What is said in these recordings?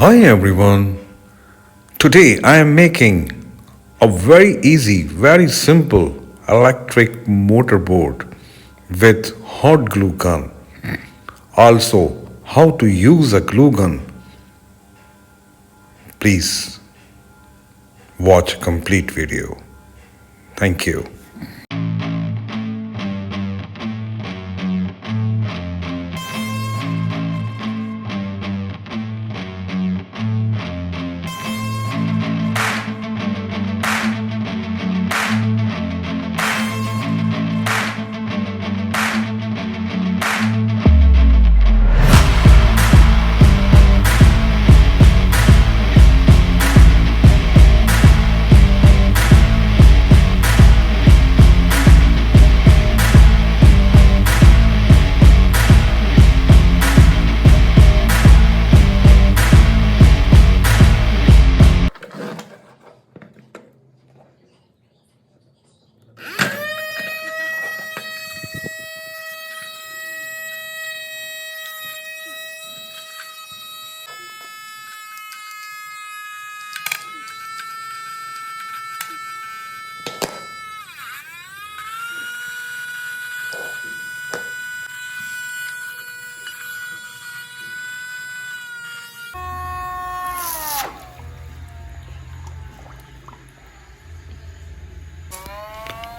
Hi everyone. Today I am making a very easy, very simple electric motorboard with hot glue gun. Also, how to use a glue gun. Please watch complete video. Thank you.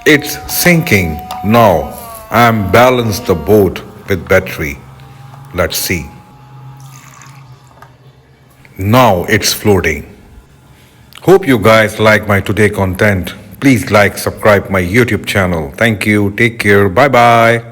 It's sinking. Now I am balanced the boat with battery. Let's see. Now it's floating. Hope you guys like my today content. Please like, subscribe my YouTube channel. Thank you. Take care. Bye bye.